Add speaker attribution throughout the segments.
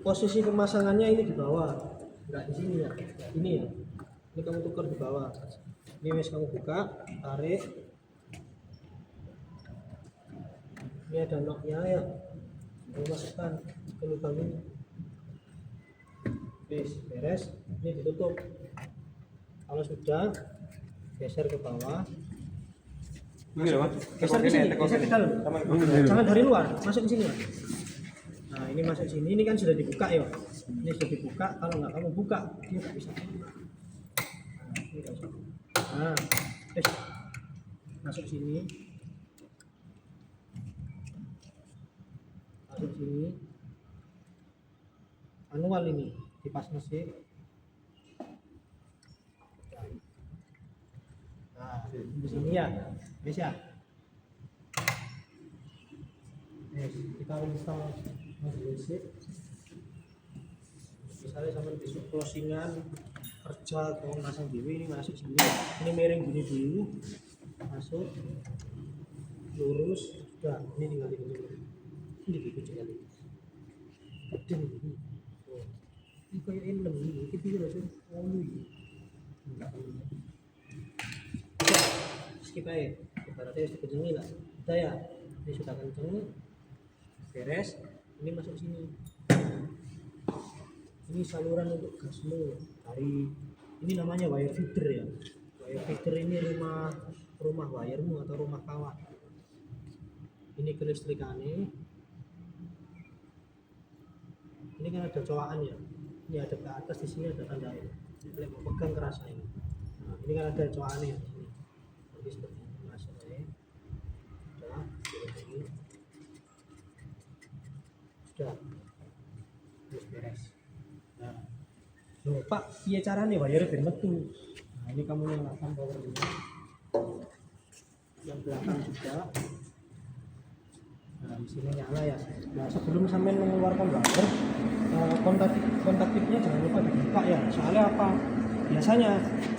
Speaker 1: posisi pemasangannya ini di bawah, enggak di sini ya. Ini ya. Ini kamu tukar di bawah. Ini wes kamu buka, tarik. Ini ada knob-nya ya. Kamu masukkan ke lubang ini. Beres. Ini ditutup. Kalau sudah, geser ke bawah. Geser ke sini, geser ke dalam. Jangan dari luar, masuk ke sini. Nah, ini masuk sini. Ini kan sudah dibuka ya. Ini sudah dibuka. Kalau nggak kamu buka, dia nggak bisa. Nah, ini nggak bisa. Nah, masuk sini. Masuk sini. Manual ini, kipas mesin. Nah, di sini ya, bisa. Kita install mesin. Misalnya sampai besok closingan kerja atau masang dewi, ini masuk sini. Ini miring gini dulu, masuk, lurus, sudah. Ini tinggal digini. Ini dikunci kali. Ini kayak elem ini, kita juga langsung ngomong. Skip aja, ibaratnya sudah kenceng lah. Udah ya, ini sudah kenceng, beres. Ini masuk sini. Ini saluran untuk gasmu dari ini namanya wire feeder ya. Wire feeder ini rumah wiremu atau rumah kawat. Ini kelistrikannya. Ini kan ada colokan ya. Ini ada ke atas, di sini ada tanda ini. Ini mau pegang kerasa ini. Nah, ini kan ada colokannya di sini. Jadi seperti ini masuknya. Sudah, ini. Sudah. Terus beres. Nah, loh Pak, iya caranya wire biar metu. Nah, ini kamu nyalakan power ini. Yang belakang juga. Nah, di sini nyala ya. Nah, sebelum sampai mengeluarkan wire, kontak tipnya jangan lupa dibuka ya. Soalnya apa? Biasanya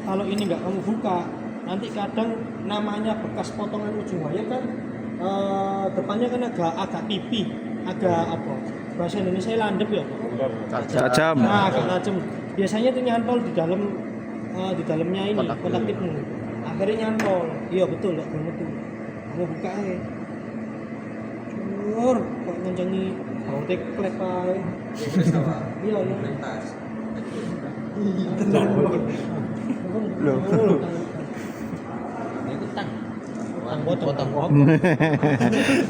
Speaker 1: kalau ini nggak kamu buka, nanti kadang namanya bekas potongan ujung wire kan depannya kan agak tipis, agak apa? Bahasa Indonesia landep ya.
Speaker 2: Tajam.
Speaker 1: Nah, agak tajam. Biasanya itu nyantol di dalamnya ini kontak tipmu. Akhirnya nyantol. Iya betul, nggak bener tuh. Kamu buka aja. Kok ngencengi bau teklek ae. Iya, iya.
Speaker 2: Loh.
Speaker 1: Potong.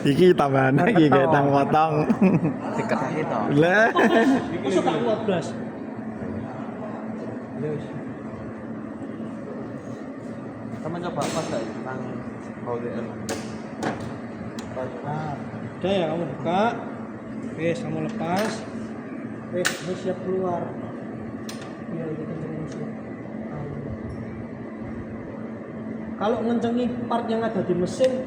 Speaker 2: Iki tambahan iki kayak tang potong.
Speaker 3: Dekat itu.
Speaker 2: Lah.
Speaker 1: Masuk tak 12.
Speaker 3: Kamu coba pas enggak tentang ODM?
Speaker 1: Nah, udah ya kamu buka. Wes, kamu lepas. Wes, ini siap keluar. Biar kita kencengin siap. Kalau ngencengi part yang ada di mesin,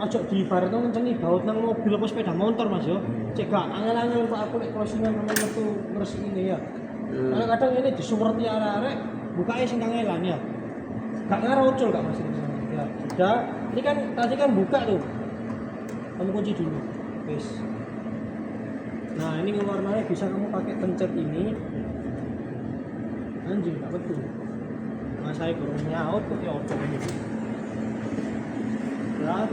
Speaker 1: ojo di ibaratnya ngencengi baut nang mobil apa sepeda motor Mas yo. Cek gak angel-angel Pak aku nek closingan sama metu ngresik ini ya. Kadang-kadang ini disumerti arek-arek, bukanya sing kangelan ya. Gak ngarocol gak Mas ini. Ya, sudah. Ini kan tadi kan buka tuh. Kamu kunci dulu. Wes. Nah, ini warnanya bisa kamu pakai pencet ini. Anjing, gak betul. Mas saya kurang nyaut kok ya ojo ini. Berat.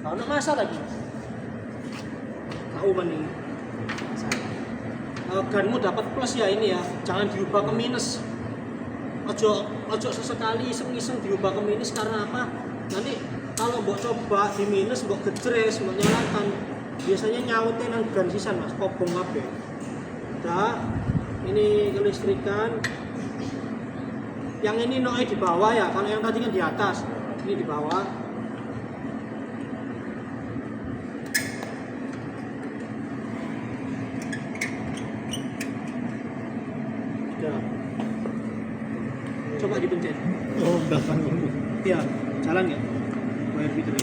Speaker 1: Kau nak masak lagi? Kau mending. Ganmu dapat plus ya ini ya. Jangan diubah ke minus. Ojo sesekali iseng-iseng diubah ke minus karena apa? Nanti kalau mbok coba di minus mbok gejres, mbok nyalakan biasanya nyautin nang gan sisan Mas, kobong kabeh. Udah, ini kelistrikan. Yang ini noe di bawah ya, kalau yang tadi kan di atas. Ini di bawah. Sudah. Coba dipencet.
Speaker 2: Oh, belakang.
Speaker 1: Iya, jalan ya? Wire feeder.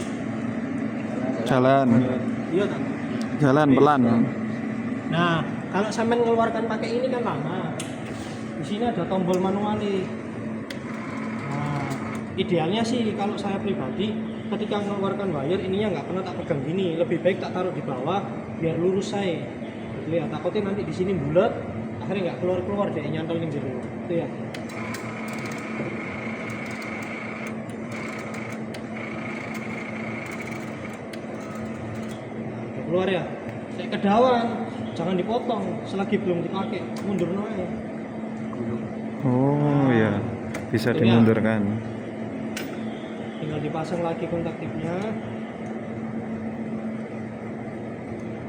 Speaker 2: Jalan.
Speaker 1: Iya kan?
Speaker 2: Jalan pelan.
Speaker 1: Nah, Kalau sampean mengeluarkan pakai ini kan lama. Di sini ada tombol manual. Nah, idealnya sih kalau saya pribadi ketika mengeluarkan wire ininya nggak pernah tak pegang gini, lebih baik tak taruh di bawah biar lurus saya. Lihat takutnya nanti di sini bulat, akhirnya nggak keluar dia nyantol yang jero. Itu ya. Nah, keluar ya. Saya kedawan, jangan dipotong selagi belum dipakai, mundur aja.
Speaker 2: Oh ya, bisa
Speaker 1: Itu ya.
Speaker 2: dimundurkan.
Speaker 1: Tinggal dipasang lagi kontak tipnya.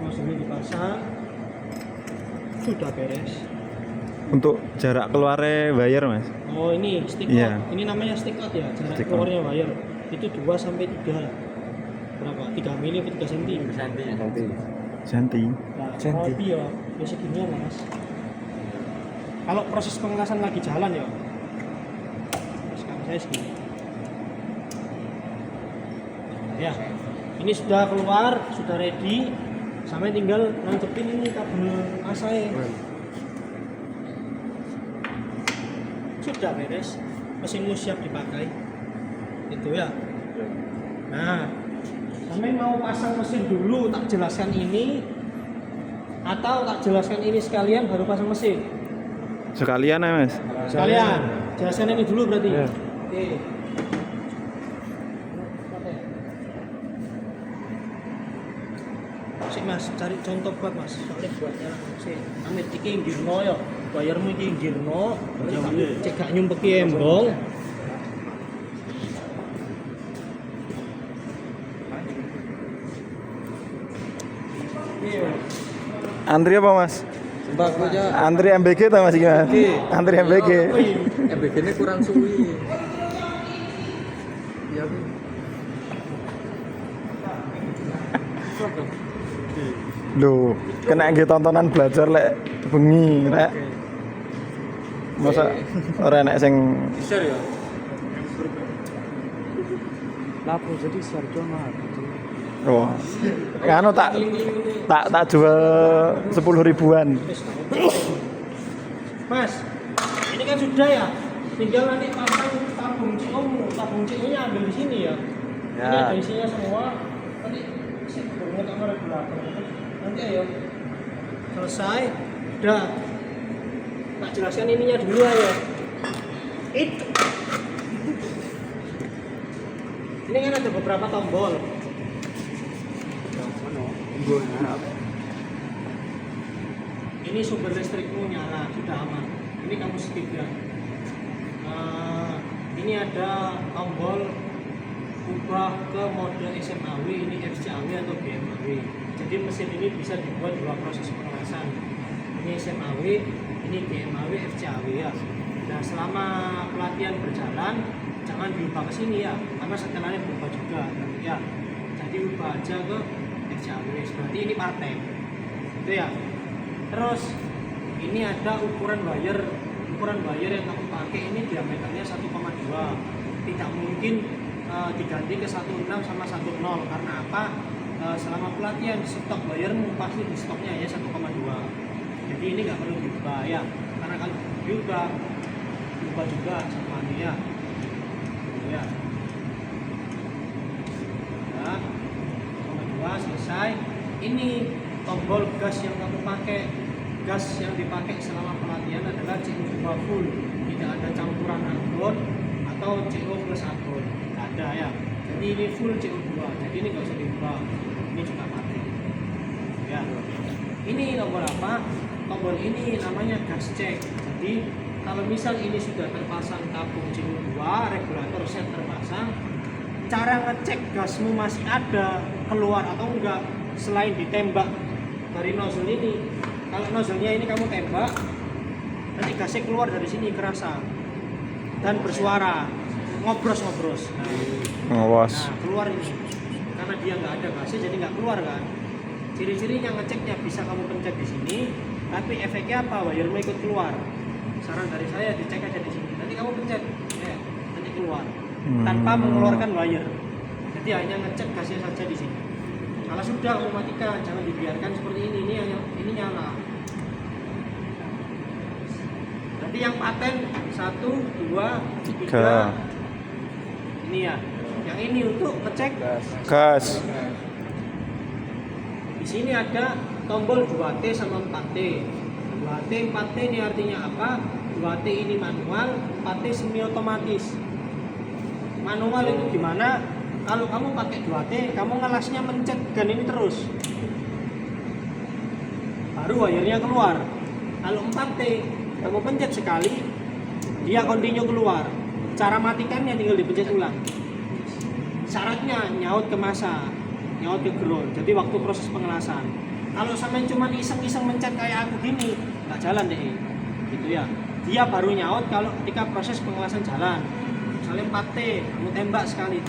Speaker 1: Langsung dipasang. Sudah beres.
Speaker 2: Untuk jarak keluarnya wire mas?
Speaker 1: Oh ini stick out.
Speaker 2: Iya.
Speaker 1: Ini namanya stick out ya. Jarak
Speaker 2: Stick out.
Speaker 1: keluarnya wire itu 2 sampai 3. Berapa? 3 mili atau 3 cm?
Speaker 3: Santai ya.
Speaker 2: Senti.
Speaker 1: Nah,
Speaker 3: Centi.
Speaker 1: tapi ya seginian mas. Kalau proses pengelasan lagi jalan ya. Sekarang saya segini. Ya, ini sudah keluar, sudah ready. Sampai tinggal nancepin ini kabel asai. Sudah beres, mesinmu siap dipakai. Itu ya. Nah, sampai mau pasang mesin dulu, tak jelaskan ini, atau tak jelaskan ini sekalian baru pasang mesin.
Speaker 2: Sekalian ya mas?
Speaker 1: Sekalian, jelaskan ini dulu berarti.
Speaker 2: Ya.
Speaker 1: Oke. Sik mas, cari contoh buat mas. Soalnya buatnya sik. Amit iki ngirno ya. Bayarmu iki ngirno. Cek gak nyumpeki embong.
Speaker 2: Antri apa mas?
Speaker 3: Sembako aja.
Speaker 2: Antri MBG atau mas gimana? Antri MBG.
Speaker 3: MBG ini kurang suwi. Iya, Bu.
Speaker 2: Loh, kena nggih tontonan belajar lek bengi rek. Masa ora enek sing
Speaker 3: Share ya.
Speaker 1: Lapo jadi sarjana.
Speaker 2: oh. Nganu tak jual 10 ribuan.
Speaker 1: Mas, ini kan sudah ya. Tinggal nanti pasang tabung CO-mu. Tabung CO-nya ambil di sini ya.
Speaker 2: Ya.
Speaker 1: Ini ada isinya semua. Nanti sebelumnya kamar regulator. Nanti ayo. Selesai. Udah. Tak jelaskan ininya dulu ayo. Itu. Ini kan ada beberapa tombol. Ini sumber listrikmu nyala, sudah aman. Ini kamu skip ya. Ini ada tombol ubah ke mode SMAW, ini FCAW atau GMAW. Jadi mesin ini bisa dibuat 2 proses pengelasan. Ini SMAW, ini GMAW, FCAW ya. Nah selama pelatihan berjalan, jangan diubah ke sini ya, karena setelannya berubah juga. Ya, jadi ubah aja ke FCAW. Berarti ini paten. Itu ya. Terus ini ada ukuran wire yang kamu pakai ini diameternya 1,2. Tidak mungkin diganti ke 16 sama 10 karena apa? Selama pelatihan stok wiremu pasti di stoknya ya 1,2. Jadi ini nggak perlu diubah ya, karena kalau diubah juga sama ini ya. Ya. Ya. 1,2 selesai. Ini tombol gas yang kamu pakai. Gas yang dipakai selama pelatihan adalah CO2 full, tidak ada campuran argon atau CO plus argon, tidak ada ya. Jadi ini full CO2, jadi ini nggak usah diubah. Ini juga mati. Ya. Ini tombol apa? Tombol ini namanya gas check. Jadi kalau misal ini sudah terpasang tabung CO2, regulator set terpasang, cara ngecek gasmu masih ada, keluar atau enggak selain ditembak dari nozzle ini. Kalau nozzle-nya ini kamu tembak, nanti gasnya keluar dari sini kerasa dan bersuara, ngobros.
Speaker 2: Ngawas.
Speaker 1: Nah, keluar ini karena dia nggak ada gasnya jadi nggak keluar kan. Ciri-cirinya ngeceknya bisa kamu pencet di sini, tapi efeknya apa? Wiremu ikut keluar. Saran dari saya dicek aja di sini. Nanti kamu pencet, ya, nanti keluar tanpa mengeluarkan wire. Jadi hanya ngecek gasnya saja di sini. Kalau sudah kamu matikan, jangan dibiarkan seperti ini. Ini nyala. Jadi yang paten 1, 2, 3.
Speaker 2: Tiga.
Speaker 1: Ini ya. Yang ini untuk ngecek.
Speaker 2: Gas.
Speaker 1: Di sini ada tombol 2T sama 4T. 2T, 4T ini artinya apa? 2T ini manual, 4T semi otomatis. Manual itu gimana? Kalau kamu pakai 2T, kamu ngelasnya mencet gun ini terus. Baru wire-nya keluar. Kalau 4T, kamu pencet sekali, dia continue keluar. Cara matikannya tinggal dipencet ulang. Syaratnya nyaut ke masa, nyaut ke ground. Jadi waktu proses pengelasan. Kalau sampai cuma iseng-iseng mencet kayak aku gini, nggak jalan deh. Gitu ya. Dia baru nyaut kalau ketika proses pengelasan jalan. Misalnya 4T, kamu tembak sekali,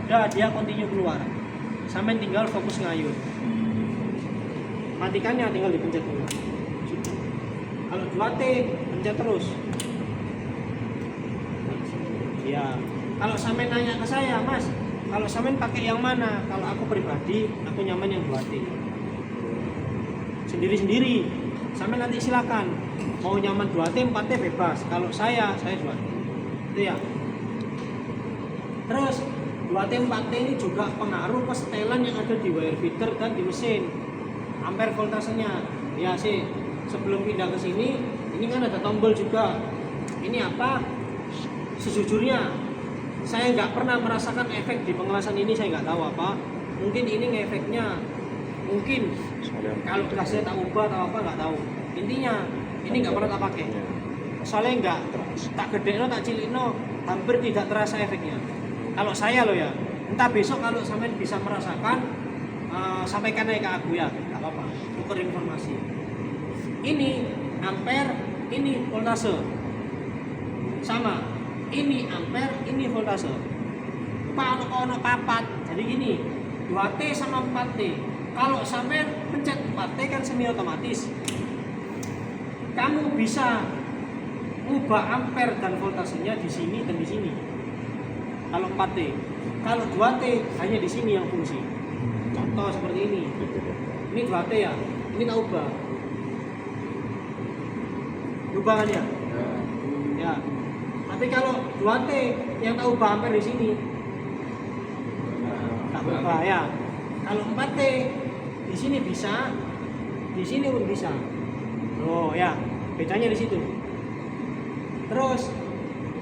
Speaker 1: udah dia continue keluar. Sampai tinggal fokus ngayun. Matikannya tinggal dipencet ulang. Kalau 2T, pencet terus. Ya. Kalau sampai nanya ke saya, Mas, kalau sampean pakai yang mana? Kalau aku pribadi, aku nyaman yang 2T. Sendiri-sendiri. Sampean nanti silakan. Mau nyaman 2T, 4T bebas. Kalau saya 2T. Itu ya. Terus 2T, 4T ini juga pengaruh ke setelan yang ada di wire feeder dan di mesin. Ampere voltasenya. Ya sih. Sebelum pindah ke sini, ini kan ada tombol juga. Ini apa? Sejujurnya saya nggak pernah merasakan efek di pengelasan ini, saya nggak tahu apa. Mungkin ini ngefeknya, mungkin kalau saya tak ubah atau apa nggak tahu. Intinya ini nggak pernah tak pakai. Soalnya nggak tak gede tak cilik hampir tidak terasa efeknya. Kalau saya loh ya, entah besok kalau sampean bisa merasakan, sampaikan aja ke aku ya, nggak apa-apa. Tukar informasi. Ini ampere, ini voltase. Sama. Ini ampere, ini voltase. Ono papat. Jadi gini, 2T sama 4T. Kalau sampai pencet 4T kan semi otomatis. Kamu bisa ubah ampere dan voltasenya di sini dan di sini. Kalau 4T. Kalau 2T hanya di sini yang fungsi. Contoh seperti ini. Ini 2T ya. Ini tak ubah. Ubah kan ya? Ya. Tapi kalau 2T yang tak ubah ampere di sini, tak ubah ya. Kalau 4T di sini bisa, di sini pun bisa. Oh ya, bedanya di situ. Terus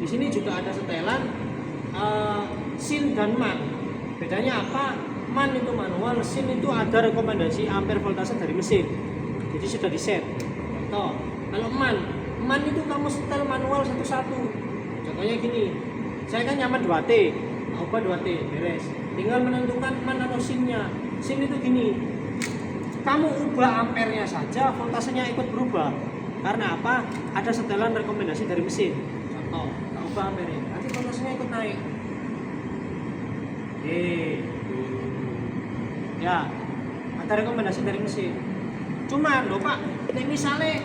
Speaker 1: di sini juga ada setelan sin dan man. Bedanya apa? Man itu manual, sin itu ada rekomendasi ampere voltase dari mesin. Jadi sudah di set. Contoh, kalau man itu kamu setel manual satu-satu. Contohnya gini, saya kan nyaman 2T, ubah 2T, beres. Tinggal menentukan man atau sinnya. Sin itu gini, kamu ubah ampernya saja, voltasenya ikut berubah. Karena apa? Ada setelan rekomendasi dari mesin. Contoh, tak ubah ampernya, nanti voltasenya ikut naik. Ya, ada rekomendasi dari mesin. Cuman loh Pak, ini misalnya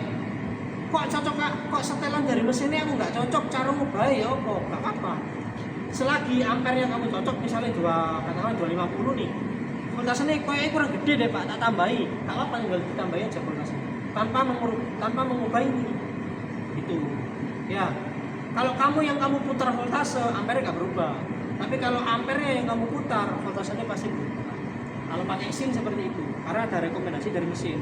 Speaker 1: kok setelan dari mesinnya aku nggak cocok, cara ngubah ya apa? Nggak apa-apa. Selagi ampernya kamu cocok, misalnya katakanlah 250 nih, voltasenya kayaknya kurang gede deh Pak, tak tambahi. Nggak apa-apa, tinggal ditambahi aja voltasenya. Tanpa mengubah ini. Gitu. Ya. Kalau yang kamu putar voltase, ampere nggak berubah. Tapi kalau ampernya yang kamu putar, voltasenya pasti berubah. Kalau pakai sin seperti itu, karena ada rekomendasi dari mesin.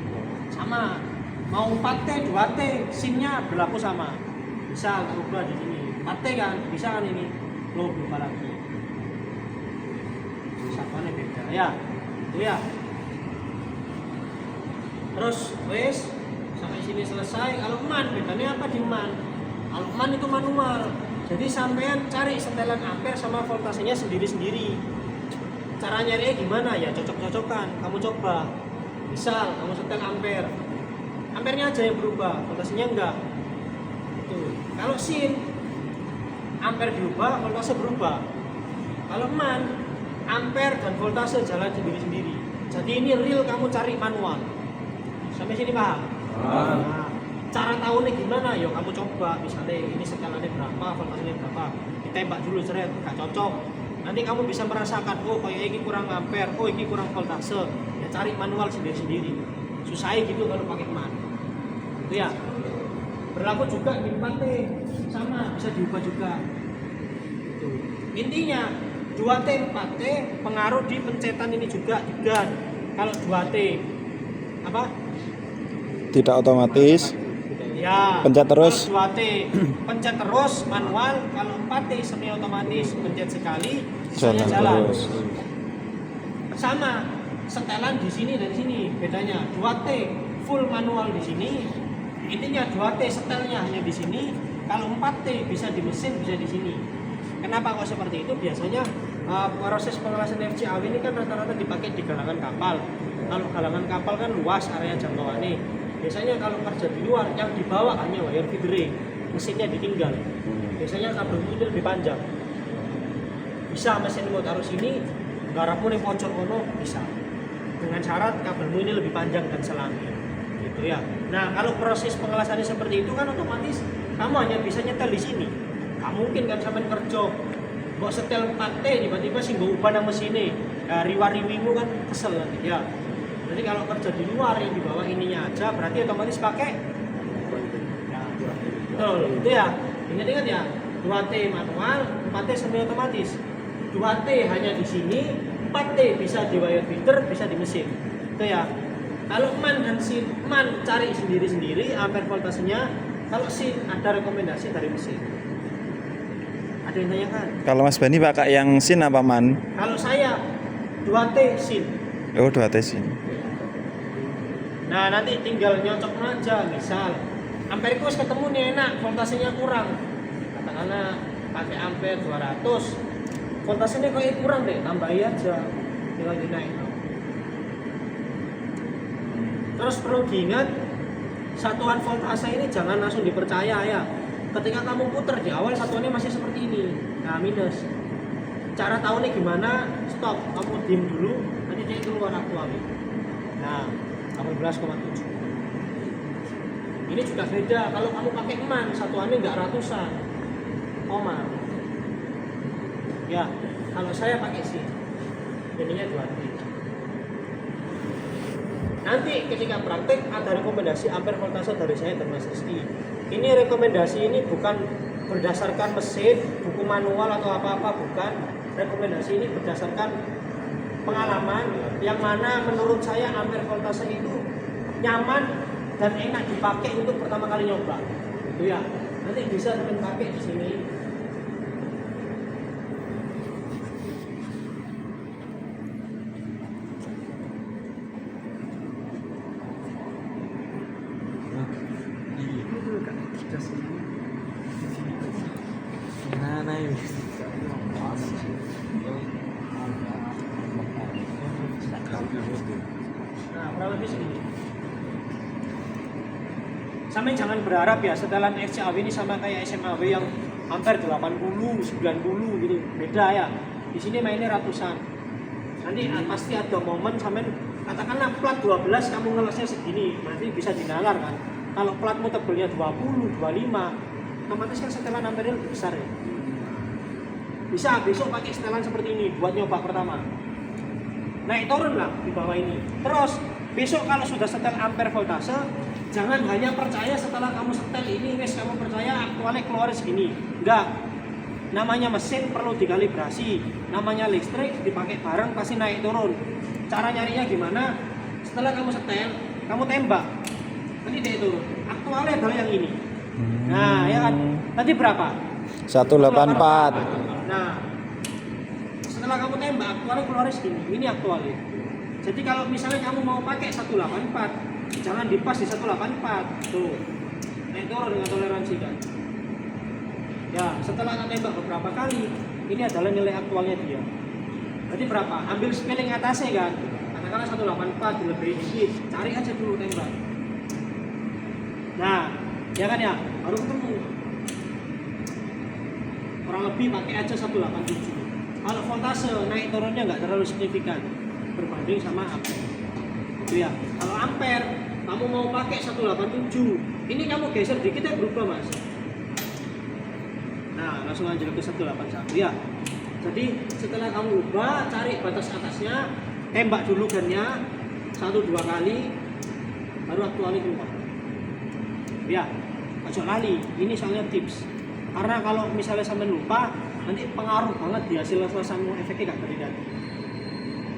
Speaker 1: Sama. Mau 4T, 2T, sinnya berlaku sama. Bisa berubah di sini. 4T kan, bisa kan ini. Loh, berubah lagi. Satuannya beda. Ya, itu ya. Terus, wes sampai sini selesai. Kalau man, bedanya apa di man? Kalau man itu manual. Jadi sampean cari setelan ampere sama voltasenya sendiri-sendiri. Cara nyarinya gimana? Ya cocok-cocokan. Kamu coba. Misal kamu setel ampere. Ampernya aja yang berubah, voltasenya enggak. Tuh. Kalau sin, ampere diubah, voltase berubah. Kalau man, ampere dan voltase jalan sendiri-sendiri. Jadi ini real kamu cari manual. Sampai sini paham? Nah, cara tahunya gimana? Yo kamu coba, misalnya ini setelannya berapa, voltasenya berapa. Ditembak dulu seret, enggak cocok. Nanti kamu bisa merasakan, oh kayak ini kurang ampere, oh ini kurang voltase. Ya cari manual sendiri-sendiri. Susah gitu kalau pakai man. Itu ya. Berlaku juga di 4T, sama bisa diubah juga. Itu. Intinya 2T 4T pengaruh di pencetan ini juga gan. Kalau 2T apa?
Speaker 2: Tidak otomatis.
Speaker 1: Ya.
Speaker 2: Pencet terus.
Speaker 1: Kalau 2T pencet terus manual, kalau 4T semi otomatis pencet sekali misalnya jalan.
Speaker 2: Terus.
Speaker 1: Sama setelan di sini dan sini bedanya. 2T full manual di sini. Intinya 2T setelnya hanya di sini. Kalau 4T bisa di mesin, bisa di sini. Kenapa kok seperti itu? Biasanya proses pengelasan FCAW ini kan rata-rata dipakai di galangan kapal. Kalau galangan kapal kan luas area jangkauannya. Biasanya kalau kerja di luar yang dibawa hanya wire feeder, mesinnya ditinggal. Biasanya kabel itu lebih panjang. Bisa mesinmu taruh sini, garapmu di pojok kono bisa. Dengan syarat kabelmu ini lebih panjang dan selami. Gitu ya. Nah, kalau proses pengelasannya seperti itu kan otomatis kamu hanya bisa nyetel di sini. Gak mungkin kan sampai kerja kok setel 4T tiba-tiba sih gak ubah nang mesinnya. Nah, riwa-riwimu kan kesel nanti ya. Jadi kalau kerja di luar yang di bawah ininya aja berarti otomatis pakai. Nah, betul, itu ya. Ingat-ingat ya. 2T manual, 4T semi otomatis. 2T hanya di sini, 4T bisa di wire feeder, bisa di mesin. Itu ya. Kalau man dan sin, man cari sendiri-sendiri ampere voltasenya. Kalau sin ada rekomendasi dari mesin. Ada yang tanyakan?
Speaker 2: Kalau Mas Bani pakai yang sin apa man?
Speaker 1: Kalau saya 2T sin.
Speaker 2: Oh, 2T sin.
Speaker 1: Nah, nanti tinggal nyocok aja. Misal ampere ku ketemu nih enak, voltasenya kurang. Katakanlah pakai ampere 200. Voltasenya kok kurang deh, tambahin aja. Tinggal dinaik. Terus perlu diingat, satuan voltase ini jangan langsung dipercaya ya. Ketika kamu putar di awal satuannya masih seperti ini, nah minus. Cara tahu nih gimana? Stop, kamu diam dulu, nanti dia keluar aktualnya. Nah, 18,7. Ini juga beda. Kalau kamu pakai man, satuannya nggak ratusan, koma. Ya, kalau saya pakai sih, jadinya 2T. Nanti ketika praktek ada rekomendasi ampere voltase dari saya dan Mas Rizky. Ini rekomendasi ini bukan berdasarkan mesin, buku manual atau apa-apa, bukan. Rekomendasi ini berdasarkan pengalaman yang mana menurut saya ampere voltase itu nyaman dan enak dipakai untuk pertama kali nyoba. Itu ya. Nanti bisa teman pakai di sini. Nah, kurang lebih segini. Sampai jangan berharap ya setelan FCAW ini sama kayak SMAW yang ampere 80, 90 gitu. Beda ya. Di sini mainnya ratusan. Nanti pasti ada momen sampai katakanlah plat 12 kamu ngelesnya segini, berarti bisa dinalar kan. Kalau platmu tebelnya 20, 25, otomatis kan setelan ampere lebih besar ya. Bisa besok pakai setelan seperti ini buat nyoba pertama. Naik turun lah di bawah ini. Terus besok kalau sudah setel ampere voltase, jangan hanya percaya setelah kamu setel ini wes kamu percaya aktualnya keluar segini. Enggak. Namanya mesin perlu dikalibrasi. Namanya listrik dipakai bareng pasti naik turun. Cara nyarinya gimana? Setelah kamu setel, kamu tembak. Nanti naik turun. Aktualnya adalah yang ini. Nah, ya kan. Tadi berapa?
Speaker 2: 184.
Speaker 1: Nah, setelah kamu tembak aktualnya keluar segini. Ini aktualnya. Jadi kalau misalnya kamu mau pakai 184, jangan dipas di 184. Tuh. Naik turun dengan toleransi kan. Ya, setelah tembak beberapa kali, ini adalah nilai aktualnya dia. Berarti berapa? Ambil spelling atasnya kan. Katakanlah 184 dilebihin dikit. Cari aja dulu tembak. Nah, ya kan ya, baru ketemu. Kurang lebih pakai aja 187. Kalau voltase naik turunnya nggak terlalu signifikan berbanding sama ampere. Itu ya. Kalau ampere kamu mau pakai 187, ini kamu geser dikit ya berubah mas. Nah langsung aja ke 181 ya. Jadi setelah kamu ubah, cari batas atasnya, tembak dulu gannya 1-2 kali, baru aktualnya keluar. Ya. Ojo lali, ini soalnya tips. Karena kalau misalnya sampai lupa, nanti pengaruh banget di hasil les-lesanmu, efeknya gak terjadi.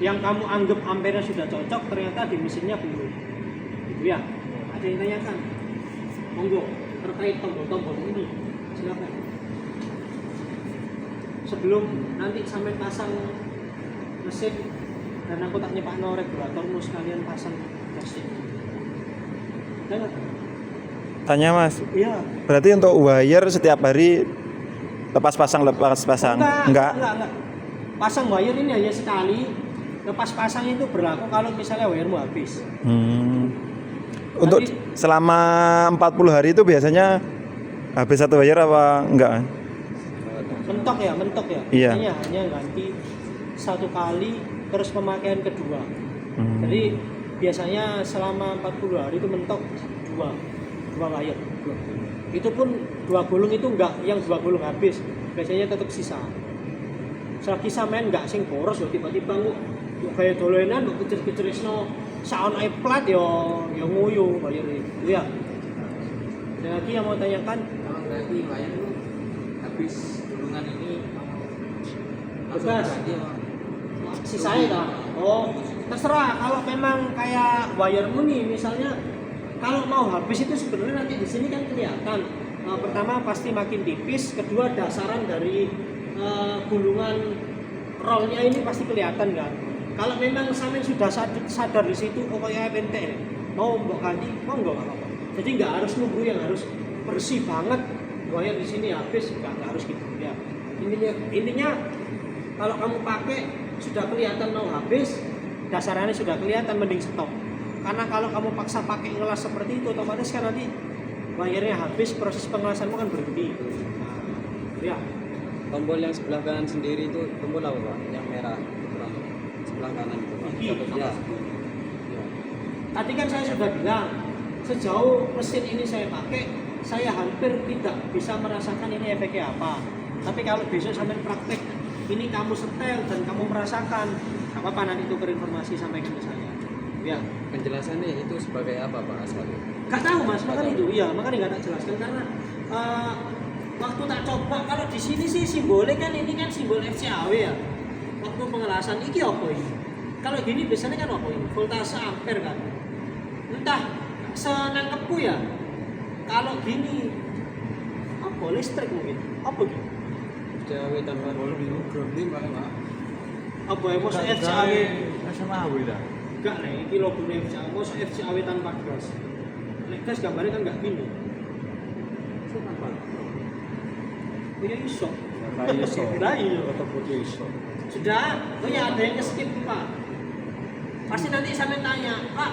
Speaker 1: Yang kamu anggap ampernya sudah cocok, ternyata di mesinnya belum. Gitu ya. Ada yang tanyakan? Monggo, terkait tombol-tombol ini, silakan. Sebelum nanti sampai pasang mesin dan aku tak nyepakno regulatormu sekalian pasang casing. Dengar?
Speaker 2: Tanya Mas,
Speaker 1: Iya.
Speaker 2: berarti untuk wire setiap hari lepas pasang? Enggak.
Speaker 1: Pasang wire ini hanya sekali. Lepas pasang itu berlaku kalau misalnya wiremu habis.
Speaker 2: Untuk
Speaker 1: Tapi-
Speaker 2: selama 40 hari itu biasanya habis satu wire apa enggak?
Speaker 1: Mentok ya.
Speaker 2: Iya.
Speaker 1: Biasanya hanya ganti satu kali terus pemakaian kedua. Jadi biasanya selama 40 hari itu mentok dua wire. Itu pun 2 gulung itu enggak yang 2 gulung habis. Biasanya tetap sisa. Selagi sampean enggak sing boros loh tiba-tiba kok kayak dolenan kok kecer-keceresno saon ae plat yo nguyu bayar itu ya. Ada lagi yang mau tanyakan?
Speaker 3: Kalau berarti wayar itu habis gulungan ini langsung
Speaker 1: Bebas.
Speaker 3: ganti apa?
Speaker 1: Sisanya dah. Oh, terserah kalau memang kayak wayarmu nih misalnya kalau mau habis itu sebenarnya nanti di sini kan kelihatan. Pertama pasti makin tipis, kedua dasaran dari gulungan rollnya ini pasti kelihatan kan. Kalau memang sampean sudah sadar di situ, oh kayak penting mau mbok ganti, mau enggak apa-apa. Jadi nggak harus nunggu yang harus bersih banget. Wayar di sini habis, nggak harus gitu ya. Intinya kalau kamu pakai sudah kelihatan mau habis, dasarannya sudah kelihatan, mending stop. Karena kalau kamu paksa pakai ngelas seperti itu, otomatis kan nanti wayarnya habis, proses pengelasanmu kan berhenti. Ya,
Speaker 3: Tombol yang sebelah kanan sendiri itu tombol apa Pak? Yang merah sebelah kanan itu Pak.
Speaker 1: Ini.
Speaker 3: Ya.
Speaker 1: tadi kan saya sudah bilang sejauh mesin ini saya pakai, saya hampir tidak bisa merasakan ini efeknya apa. Tapi kalau besok sampai praktek, ini kamu setel dan kamu merasakan, nggak apa-apa nanti tukar informasi sampaikan ke saya. Ya.
Speaker 3: Penjelasannya itu sebagai apa Pak asalnya?
Speaker 1: Gak tahu mas, makanya itu, iya makanya nggak tak jelaskan karena waktu tak coba kalau di sini sih simbolnya kan ini kan simbol FCAW ya. Waktu pengelasan ini apa ini? Kalau gini biasanya kan apa ini? Voltase ampere kan. Entah senangkepku ya. Kalau gini apa listrik mungkin? Apa gitu?
Speaker 3: FCAW tanpa volume grounding paling Pak.
Speaker 1: Apa ya maksud FCAW?
Speaker 3: SMA dah.
Speaker 1: Enggak nih, ini logo FCAW, maksud FCAW tanpa gas. Nek gas gambarnya kan enggak gini. Oh ya iso. Lah iya. Sudah, oh ya ada yang skip Pak. Pasti nanti sampai tanya, Pak,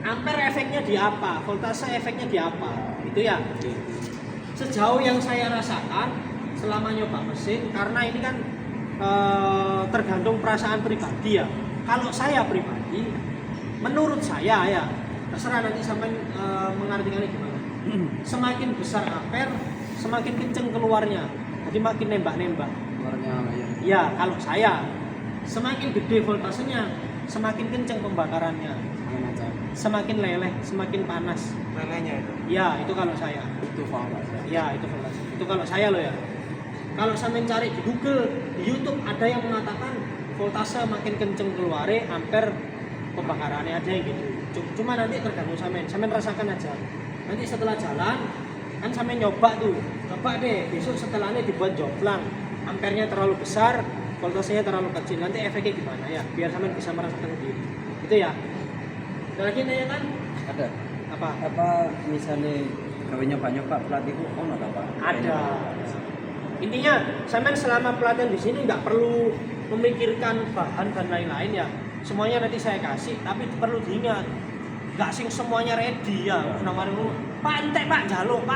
Speaker 1: ampere efeknya di apa? Voltase efeknya di apa? Itu ya. Sejauh yang saya rasakan selama nyoba mesin, karena ini kan tergantung perasaan pribadi ya. Kalau saya pribadi, menurut saya ya, terserah nanti sampai mengartikannya gimana. Semakin besar ampere, semakin kenceng keluarnya. Jadi makin nembak-nembak.
Speaker 3: Keluarnya ya.
Speaker 1: Ya, kalau saya semakin gede voltasenya, semakin kenceng pembakarannya. Semakin leleh, semakin panas.
Speaker 3: Lelenya itu.
Speaker 1: Ya, itu kalau saya.
Speaker 3: Itu paham Pak.
Speaker 1: Ya, itu voltase. Itu kalau saya loh ya. Kalau sampean cari di Google, di YouTube ada yang mengatakan voltase makin kenceng keluarnya, ampere pembakarannya, ada yang gitu. Cuma nanti tergantung sampean rasakan aja. Nanti setelah jalan kan sampean nyoba tuh. Coba deh, besok setelahnya dibuat jomplang. Ampernya terlalu besar, voltasenya terlalu kecil. Nanti efeknya gimana ya? Biar sampean bisa merasakan sendiri. Itu ya. Ada lagi nanya kan?
Speaker 3: Ada.
Speaker 1: Apa?
Speaker 3: Apa misalnya gawe nyoba-nyoba plat itu ono ta Pak?
Speaker 1: Ada. Intinya, sampean selama pelatihan di sini nggak perlu memikirkan bahan dan lain-lain ya. Semuanya nanti saya kasih, tapi perlu diingat, nggak sing semuanya ready ya. Nawari pantai Pak jaluk,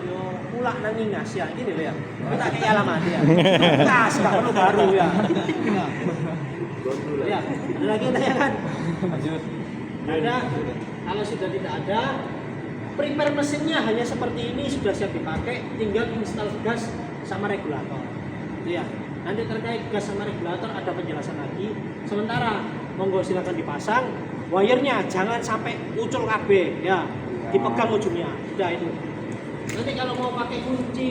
Speaker 1: yo pulak nang ngas ya, gini loh ya. Kita kayak alamat ya. Gas nggak perlu baru ya. Ya, ada lagi tanya kan?
Speaker 3: Lanjut.
Speaker 1: Ada. Kalau sudah tidak ada, prepare mesinnya hanya seperti ini sudah siap dipakai, tinggal install gas sama regulator. Itu ya. Nanti terkait gas sama regulator ada penjelasan lagi. Sementara monggo silakan dipasang. Wire-nya jangan sampai ucul KB ya. Dipegang ujungnya. Sudah itu. Nanti kalau mau pakai kunci